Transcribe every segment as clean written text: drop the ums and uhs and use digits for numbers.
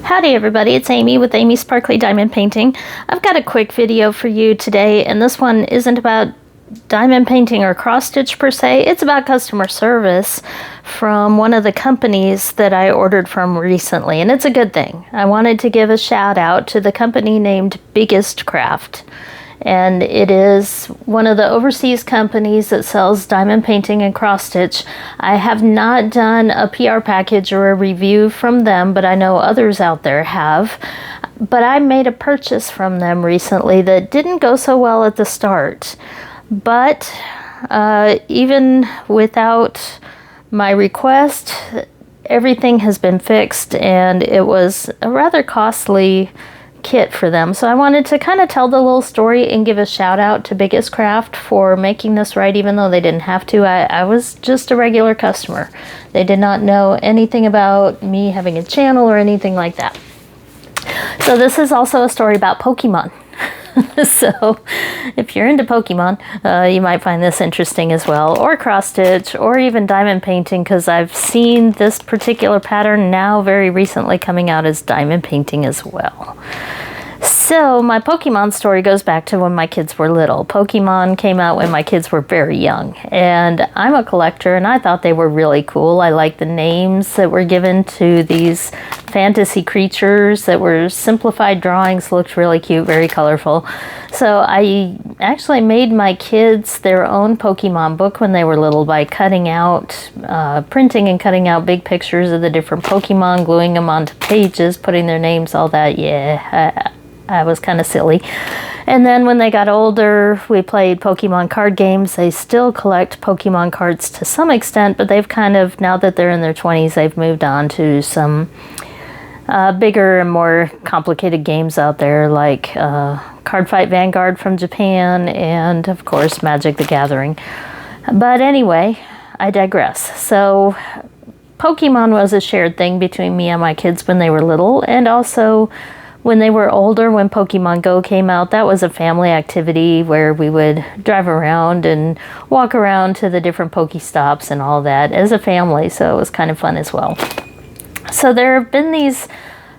Howdy everybody, it's Amy with Amy's Sparkly Diamond Painting. I've got a quick video for you today, and this one isn't about diamond painting or cross stitch per se. It's about customer service from one of the companies that I ordered from recently, and it's a good thing. I wanted to give a shout out to the company named Biggest Craft. And it is one of the overseas companies that sells diamond painting and cross stitch. I have not done a PR package or a review from them, but I know others out there have. But I made a purchase from them recently that didn't go so well at the start. But even without my request, everything has been fixed, and it was a rather costly kit for them. So I wanted to kind of tell the little story and give a shout out to Biggest Craft for making this right, even though they didn't have to. I was just a regular customer. They did not know anything about me having a channel or anything like that. So this is also a story about Pokemon. So if you're into Pokemon, you might find this interesting as well, or cross stitch, or even diamond painting, because I've seen this particular pattern now very recently coming out as diamond painting as well. So my Pokemon story goes back to when my kids were little. Pokemon came out when my kids were very young, and I'm a collector, and I thought they were really cool. I liked the names that were given to these fantasy creatures that were simplified drawings, looked really cute, very colorful. So I actually made my kids their own Pokemon book when they were little by cutting out, printing and cutting out big pictures of the different Pokemon, gluing them onto pages, putting their names, all that. Yeah, I was kind of silly. And then when they got older, we played Pokemon card games. They still collect Pokemon cards to some extent, but they've kind of, now that they're in their 20s, they've moved on to some bigger and more complicated games out there, like Card Fight Vanguard from Japan, and of course Magic the Gathering. But anyway, I digress. So Pokemon was a shared thing between me and my kids when they were little, and also when they were older, when Pokemon Go came out. That was a family activity where we would drive around and walk around to the different Pokestops and all that as a family, so it was kind of fun as well. So there have been these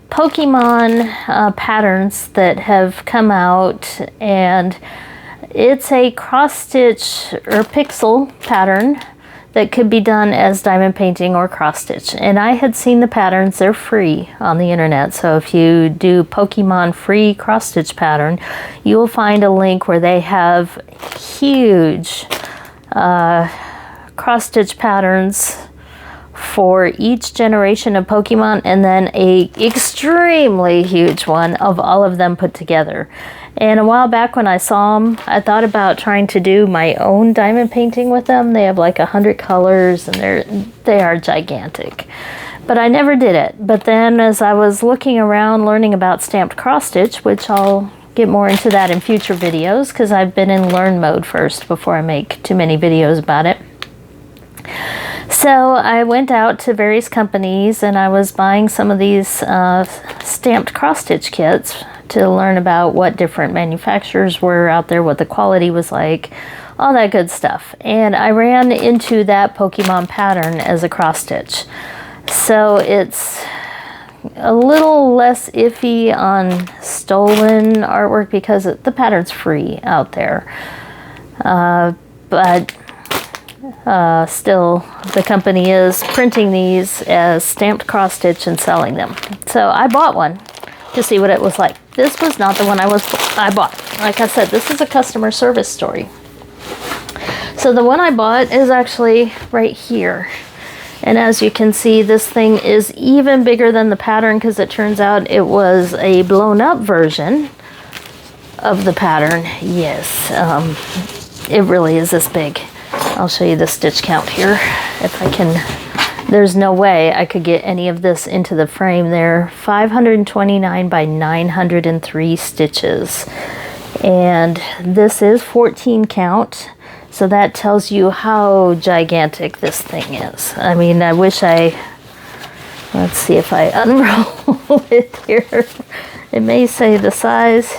Pokemon patterns that have come out, and it's a cross-stitch or pixel pattern that could be done as diamond painting or cross-stitch. And I had seen the patterns. They're free on the internet. So if you do Pokemon free cross-stitch pattern, you will find a link where they have huge cross-stitch patterns for each generation of Pokemon, and then a extremely huge one of all of them put together. And a while back when I saw them, I thought about trying to do my own diamond painting with them. They have like 100 colors, and they are gigantic. But I never did it. But then as I was looking around learning about stamped cross stitch, which I'll get more into that in future videos because I've been in learn mode first before I make too many videos about it. So I went out to various companies and I was buying some of these stamped cross-stitch kits to learn about what different manufacturers were out there, what the quality was like, all that good stuff. And I ran into that Pokemon pattern as a cross-stitch. So it's a little less iffy on stolen artwork because the pattern's free out there. But still, the company is printing these as stamped cross stitch and selling them. So I bought one to see what it was like. This was not the one I bought. Like I said, this is a customer service story. So the one I bought is actually right here. And as you can see, this thing is even bigger than the pattern because it turns out it was a blown up version of the pattern. Yes, it really is this big. I'll show you the stitch count here if I can. There's no way I could get any of this into the frame there. 529 by 903 stitches. And this is 14 count. So that tells you how gigantic this thing is. I mean, I wish let's see if I unroll it here. It may say the size.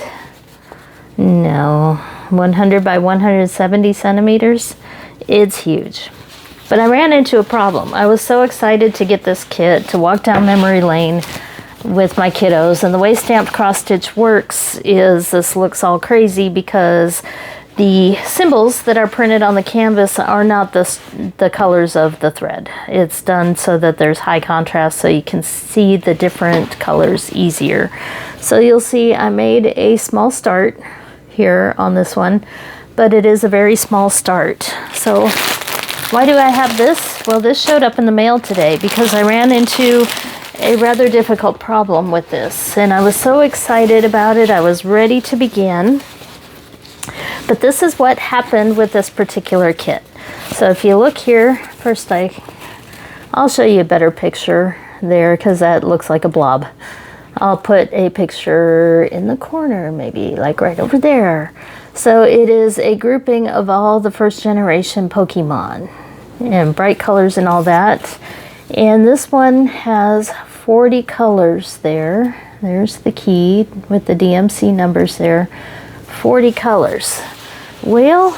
No, 100 by 170 centimeters. It's huge. But I ran into a problem. I was so excited to get this kit, to walk down memory lane, with my kiddos. And the way stamped cross stitch works is this looks all crazy because the symbols that are printed on the canvas are not the colors of the thread. It's done so that there's high contrast so you can see the different colors easier. So you'll see I made a small start here on this one, but it is a very small start. So why do I have this? Well, this showed up in the mail today because I ran into a rather difficult problem with this, and I was so excited about it. I was ready to begin. But this is what happened with this particular kit. So if you look here, first I'll show you a better picture there because that looks like a blob. I'll put a picture in the corner, maybe like right over there. So it is a grouping of all the first generation Pokemon and bright colors and all that. And this one has 40 colors there. There's the key with the DMC numbers there. 40 colors. Well,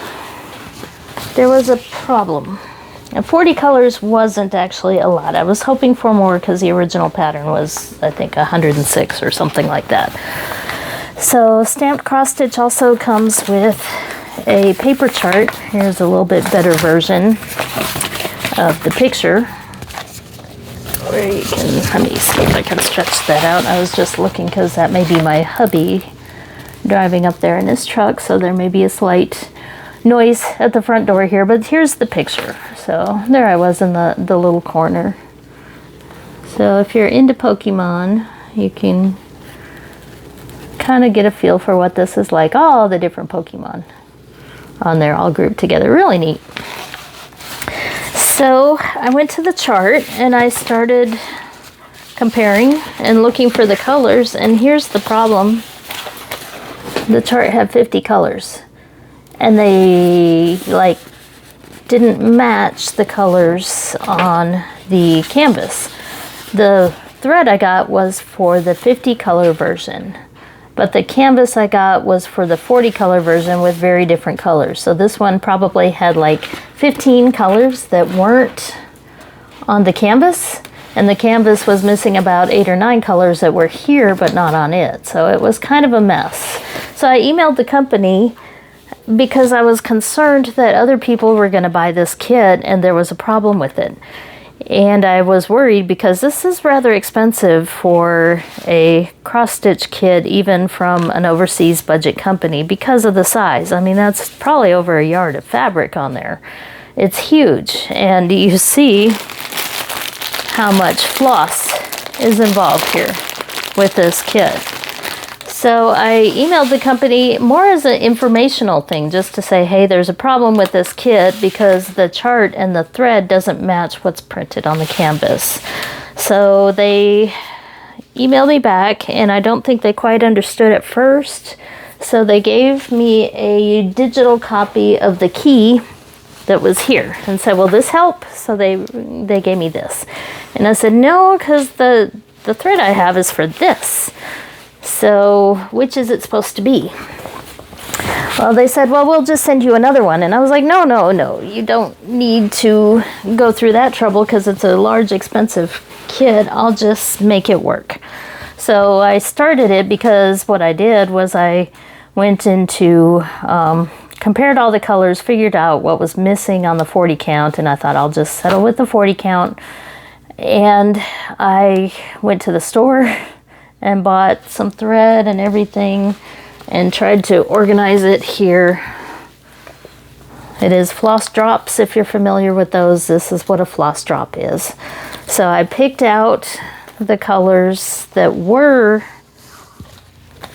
there was a problem. And 40 colors wasn't actually a lot. I was hoping for more because the original pattern was, I think, 106 or something like that. So stamped cross stitch also comes with a paper chart. Here's a little bit better version of the picture, where you can, let me see if I can stretch that out. I was just looking because that may be my hubby driving up there in his truck, so there may be a slight noise at the front door here, but here's the picture. So there I was in the little corner. So if you're into Pokemon, you can kind of get a feel for what this is like. All the different Pokemon on there all grouped together. Really neat. So I went to the chart and I started comparing and looking for the colors, and here's the problem. The chart had 50 colors and they didn't match the colors on the canvas. The thread I got was for the 50 color version, but the canvas I got was for the 40 color version with very different colors. So this one probably had like 15 colors that weren't on the canvas, and the canvas was missing about 8 or 9 colors that were here but not on it. So it was kind of a mess. So I emailed the company because I was concerned that other people were going to buy this kit and there was a problem with it. And I was worried because this is rather expensive for a cross-stitch kit, even from an overseas budget company, because of the size. I mean, that's probably over a yard of fabric on there. It's huge, and you see how much floss is involved here with this kit. So I emailed the company more as an informational thing, just to say, hey, there's a problem with this kit because the chart and the thread doesn't match what's printed on the canvas. So they emailed me back, and I don't think they quite understood at first. So they gave me a digital copy of the key that was here and said, will this help? So they gave me this. And I said, no, because the thread I have is for this. So which is it supposed to be? Well, they said, well, we'll just send you another one. And I was like, no, you don't need to go through that trouble because it's a large, expensive kit. I'll just make it work. So I started it because what I did was I went into, compared all the colors, figured out what was missing on the 40 count, and I thought I'll just settle with the 40 count. And I went to the store and bought some thread and everything and tried to organize it here. It is floss drops. If you're familiar with those, this is what a floss drop is. So I picked out the colors that were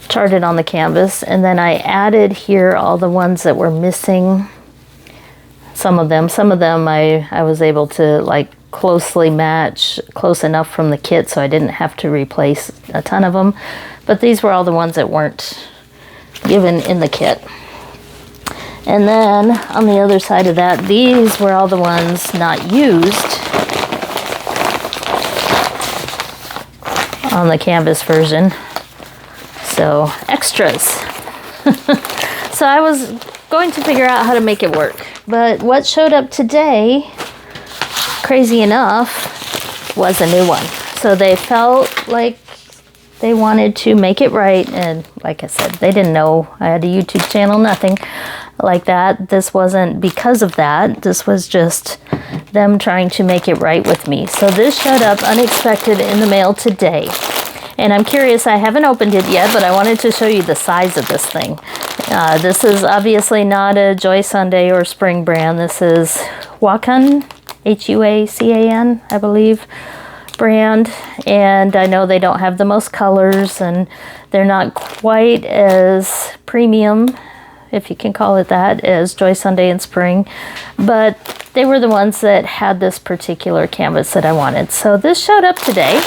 charted on the canvas, and then I added here all the ones that were missing. Some of them I was able to closely match, close enough from the kit so I didn't have to replace a ton of them. But these were all the ones that weren't given in the kit. And then on the other side of that, these were all the ones not used on the canvas version. So extras. So I was going to figure out how to make it work. But what showed up today, crazy enough, was a new one. So they felt like they wanted to make it right, and like I said, they didn't know I had a YouTube channel, nothing like that. This wasn't because of that. This was just them trying to make it right with me. So this showed up unexpected in the mail today. And I'm curious, I haven't opened it yet, but I wanted to show you the size of this thing. This is obviously not a Joy Sunday or Spring brand. This is Huacan, Huacan, I believe, brand. And I know they don't have the most colors, and they're not quite as premium, if you can call it that, as Joy Sunday and Spring. But they were the ones that had this particular canvas that I wanted. So this showed up today.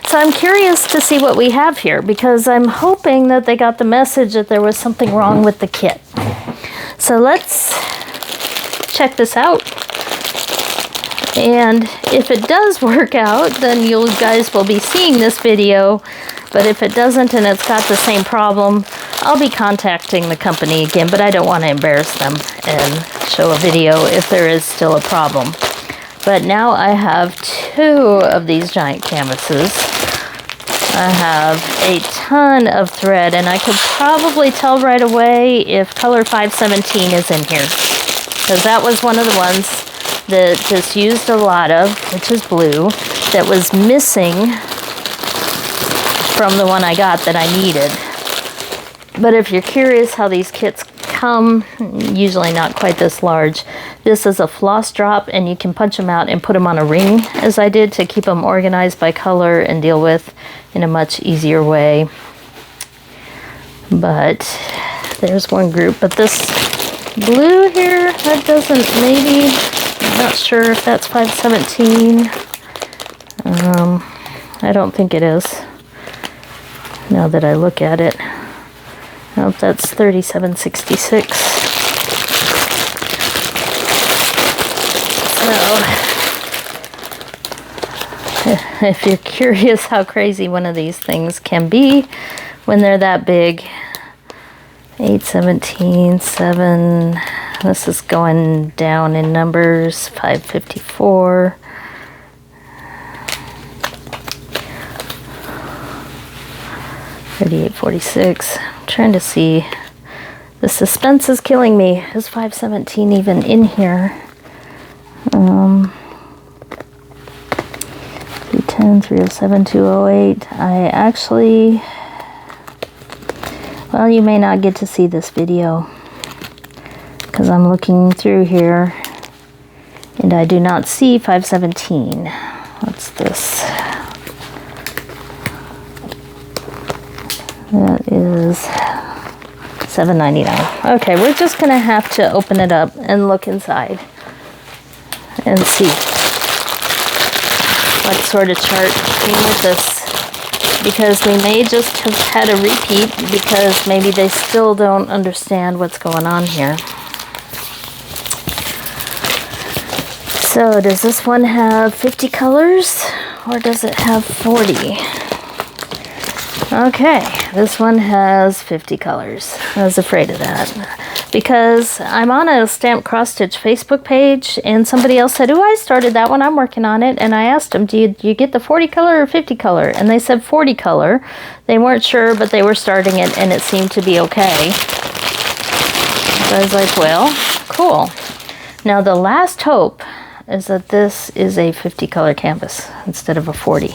So I'm curious to see what we have here, because I'm hoping that they got the message that there was something wrong with the kit. So let's check this out. And if it does work out, then you guys will be seeing this video. But if it doesn't and it's got the same problem, I'll be contacting the company again, but I don't want to embarrass them and show a video if there is still a problem. But now I have 2 of these giant canvases. I have a ton of thread, and I could probably tell right away if color 517 is in here, because that was one of the ones that this used a lot of, which is blue, that was missing from the one I got that I needed. But if you're curious how these kits come, usually not quite this large, this is a floss drop, and you can punch them out and put them on a ring, as I did, to keep them organized by color and deal with in a much easier way. But there's one group. But this blue here, that doesn't, maybe, I'm not sure if that's 517. I don't think it is, now that I look at it. Nope, that's 3766. So if you're curious how crazy one of these things can be when they're that big, 817, 7, this is going down in numbers, 554. $38.46. I'm trying to see. The suspense is killing me. Is 517 even in here? 310, 307, 208. I actually, well, you may not get to see this video, because I'm looking through here and I do not see 517. What's this? That is $7.99. Okay, we're just gonna have to open it up and look inside and see what sort of chart came with this, because we may just have had a repeat, because maybe they still don't understand what's going on here. So does this one have 50 colors, or does it have 40? Okay, this one has 50 colors. I was afraid of that, because I'm on a Stamp Cross Stitch Facebook page, and somebody else said, oh, I started that one, I'm working on it. And I asked them, do you get the 40 color or 50 color? And they said 40 color. They weren't sure, but they were starting it, and it seemed to be okay. So I was like, well, cool. Now the last hope is that this is a 50 color canvas instead of a 40.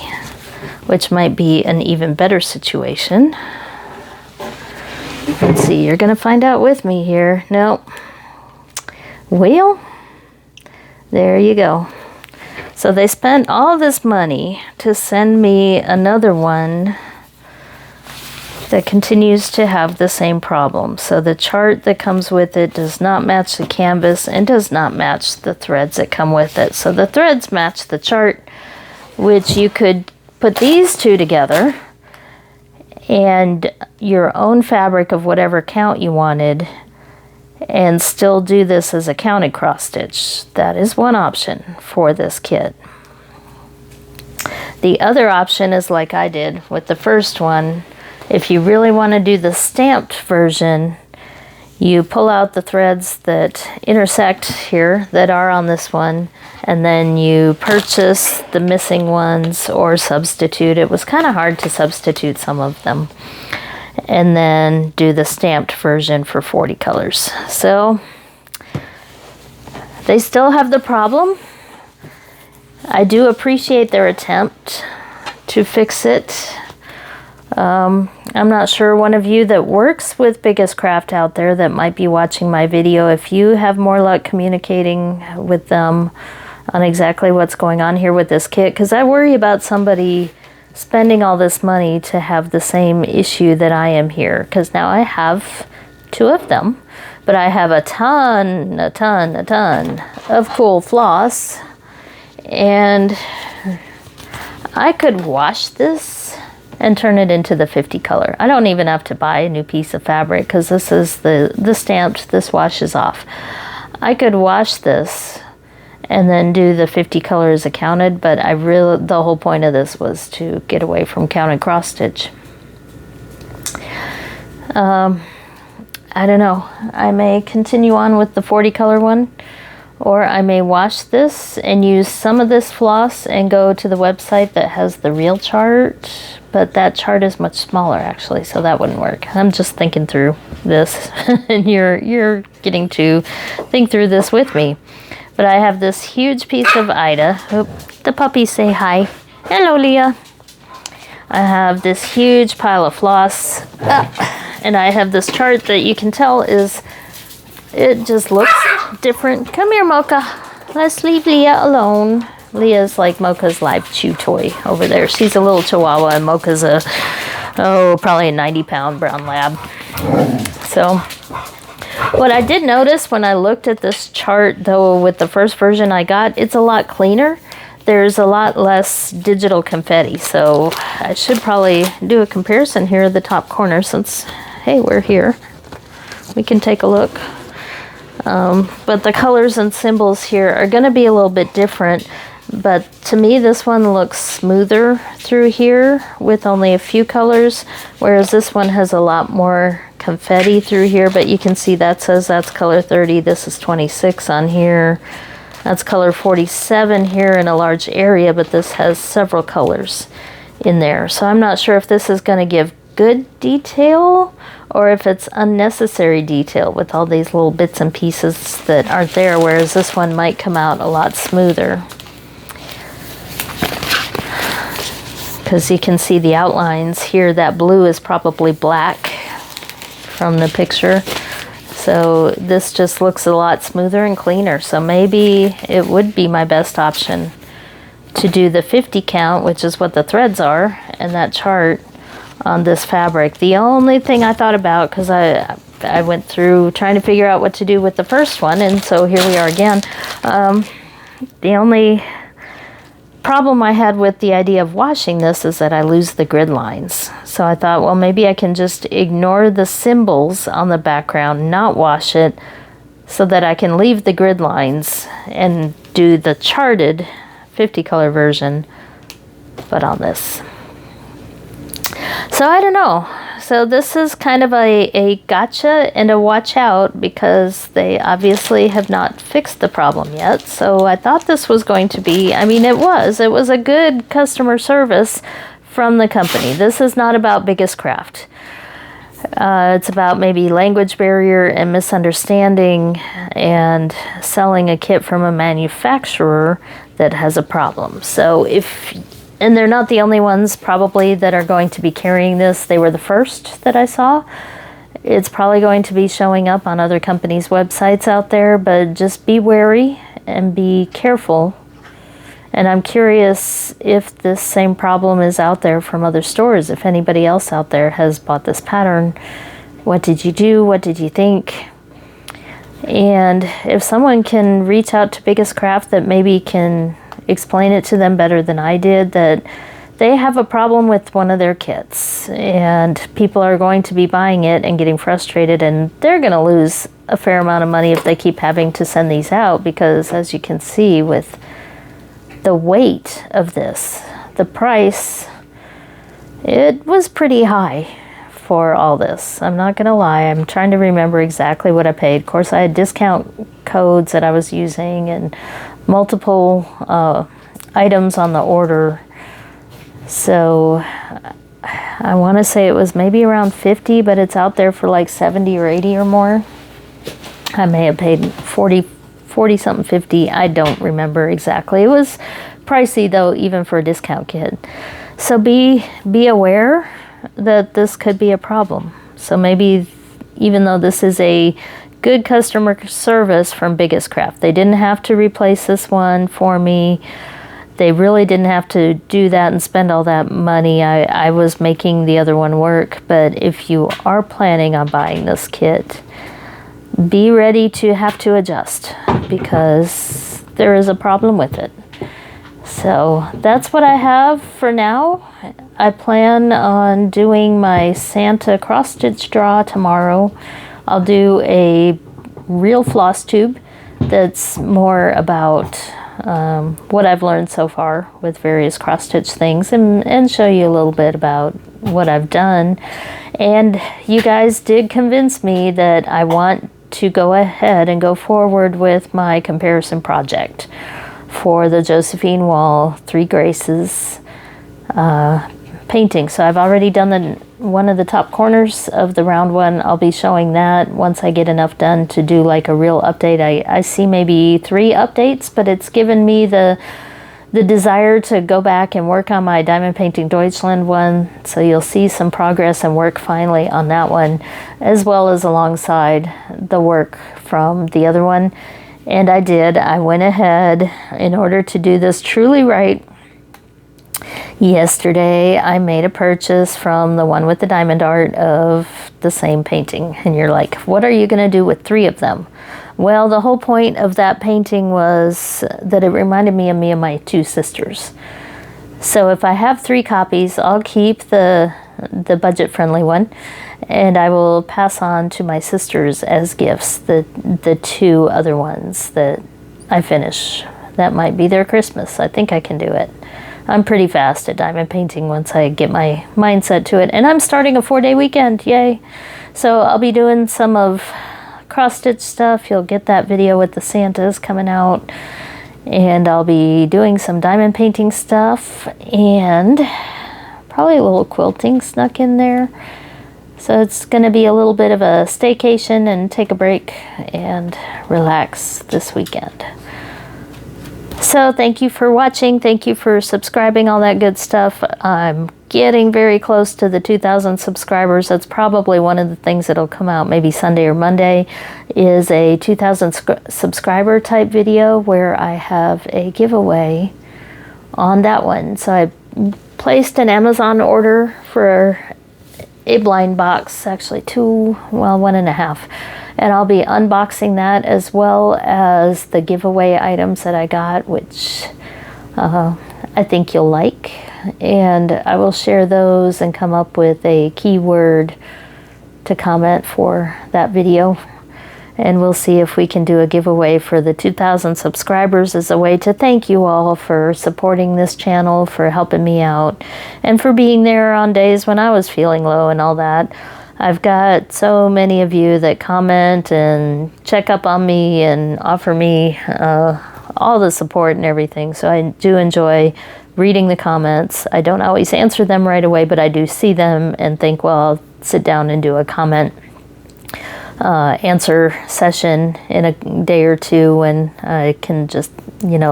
Which might be an even better situation. Let's see, you're gonna find out with me here. Nope. Well, there you go. So they spent all this money to send me another one that continues to have the same problem. So the chart that comes with it does not match the canvas and does not match the threads that come with it. So the threads match the chart, which you could put these 2 together and your own fabric of whatever count you wanted, and still do this as a counted cross stitch. That is one option for this kit. The other option is like I did with the first one. If you really want to do the stamped version, you pull out the threads that intersect here that are on this one, and then you purchase the missing ones or substitute. It was kind of hard to substitute some of them. And then do the stamped version for 40 colors. So they still have the problem. I do appreciate their attempt to fix it. I'm not sure, one of you that works with Biggest Craft out there that might be watching my video, if you have more luck communicating with them on exactly what's going on here with this kit, because I worry about somebody spending all this money to have the same issue that I am here, because now I have 2 of them, but I have a ton of cool floss, and I could wash this and turn it into the 50 color. I don't even have to buy a new piece of fabric, because this is the stamped, this washes off. I could wash this and then do the 50 colors accounted, but the whole point of this was to get away from counted cross stitch. I don't know, I may continue on with the 40 color one, or I may wash this and use some of this floss and go to the website that has the real chart, but that chart is much smaller actually, so that wouldn't work. I'm just thinking through this and you're getting to think through this with me. But I have this huge piece of Ida. Oop, the puppies say hi. Hello, Leah. I have this huge pile of floss. And I have this chart that you can tell it just looks different. Come here, Mocha. Let's leave Leah alone. Leah's like Mocha's live chew toy over there. She's a little chihuahua, and Mocha's probably a 90-pound brown lab. So what I did notice when I looked at this chart, though, with the first version I got, it's a lot cleaner. There's a lot less digital confetti, so I should probably do a comparison here at the top corner since, hey, we're here. We can take a look. But the colors and symbols here are going to be a little bit different. But to me, this one looks smoother through here with only a few colors, whereas this one has a lot more confetti through here. But you can see that says that's color 30. This is 26 on here. That's color 47 here in a large area, but this has several colors in there. So I'm not sure if this is going to give good detail or if it's unnecessary detail with all these little bits and pieces that aren't there, whereas this one might come out a lot smoother. Because you can see the outlines here. That blue is probably black from the picture. So this just looks a lot smoother and cleaner. So maybe it would be my best option to do the 50 count, which is what the threads are, and that chart on this fabric. The only thing I thought about, because I went through trying to figure out what to do with the first one, and so here we are again. The only problem I had with the idea of washing this is that I lose the grid lines. So I thought, well, maybe I can just ignore the symbols on the background, not wash it, so that I can leave the grid lines and do the charted 50 color version, but on this. So I don't know. So this is kind of a gotcha and a watch out, because they obviously have not fixed the problem yet. So I thought this was going to be, I mean, it was a good customer service from the company. This is not about Biggest Craft. It's about maybe language barrier and misunderstanding and selling a kit from a manufacturer that has a problem. So and they're not the only ones probably that are going to be carrying this. They were the first that I saw. It's probably going to be showing up on other companies' websites out there, but just be wary and be careful. And I'm curious if this same problem is out there from other stores. If anybody else out there has bought this pattern, what did you do? What did you think? And if someone can reach out to Biggest Craft that maybe can explain it to them better than I did, that they have a problem with one of their kits and people are going to be buying it and getting frustrated, and they're going to lose a fair amount of money if they keep having to send these out, because as you can see with the weight of this, the price, it was pretty high for all this. I'm not gonna lie, I'm trying to remember exactly what I paid. Of course, I had discount codes that I was using and multiple items on the order. So I want to say it was maybe around 50, but it's out there for like 70 or 80 or more. I may have paid 40 something, 50. I don't remember exactly. It was pricey though, even for a discount kit. So be aware that this could be a problem. So maybe even though this is a good customer service from Biggest Craft, they didn't have to replace this one for me. They really didn't have to do that and spend all that money. I was making the other one work, but if you are planning on buying this kit, be ready to have to adjust because there is a problem with it. So that's what I have for now. I plan on doing my Santa cross-stitch draw tomorrow. I'll do a real floss tube that's more about what I've learned so far with various cross-stitch things and show you a little bit about what I've done. And you guys did convince me that I want to go ahead and go forward with my comparison project for the Josephine Wall Three Graces painting. So I've already done one of the top corners of the round one. I'll be showing that once I get enough done to do like a real update. I see maybe 3 updates, but it's given me the desire to go back and work on my Diamond Painting Deutschland one. So you'll see some progress and work finally on that one, as well as alongside the work from the other one. And I went ahead in order to do this truly right. Yesterday, I made a purchase from the one with the diamond art of the same painting. And you're like, what are you going to do with 3 of them? Well, the whole point of that painting was that it reminded me of my 2 sisters. So if I have 3 copies, I'll keep the budget-friendly one, and I will pass on to my sisters as gifts the 2 other ones that I finish. That might be their Christmas. I think I can do it. I'm pretty fast at diamond painting once I get my mindset to it. And I'm starting a 4-day weekend, yay. So I'll be doing some of cross-stitch stuff. You'll get that video with the Santas coming out. And I'll be doing some diamond painting stuff and probably a little quilting snuck in there. So it's going to be a little bit of a staycation and take a break and relax this weekend. So thank you for watching. Thank you for subscribing, all that good stuff. I'm getting very close to the 2,000 subscribers. That's probably one of the things that'll come out maybe Sunday or Monday, is a 2,000 subscriber type video where I have a giveaway on that one. So I placed an Amazon order for a blind box, actually 2, well, 1.5. And I'll be unboxing that as well as the giveaway items that I got, which I think you'll like. And I will share those and come up with a keyword to comment for that video. And we'll see if we can do a giveaway for the 2,000 subscribers as a way to thank you all for supporting this channel, for helping me out, and for being there on days when I was feeling low and all that. I've got so many of you that comment and check up on me and offer me all the support and everything. So I do enjoy reading the comments. I don't always answer them right away, but I do see them and think, well, I'll sit down and do a comment answer session in a day or two when I can just,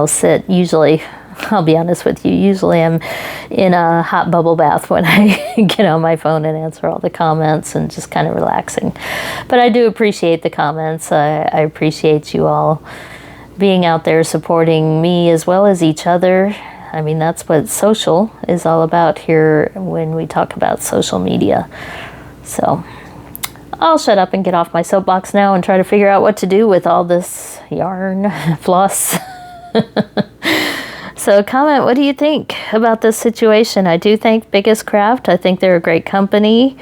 sit. Usually, I'll be honest with you, usually I'm in a hot bubble bath when I get on my phone and answer all the comments and just kind of relaxing. But I do appreciate the comments. I appreciate you all being out there supporting me as well as each other. I mean, that's what social is all about here when we talk about social media. So I'll shut up and get off my soapbox now and try to figure out what to do with all this yarn, floss. So comment, what do you think about this situation? I do thank Biggest Craft. I think they're a great company.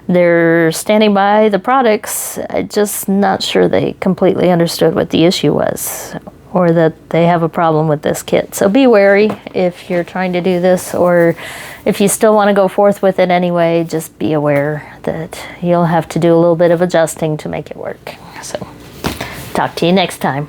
They're standing by the products. I'm just not sure they completely understood what the issue was, or that they have a problem with this kit. So be wary if you're trying to do this, or if you still want to go forth with it anyway, just be aware that you'll have to do a little bit of adjusting to make it work. So talk to you next time.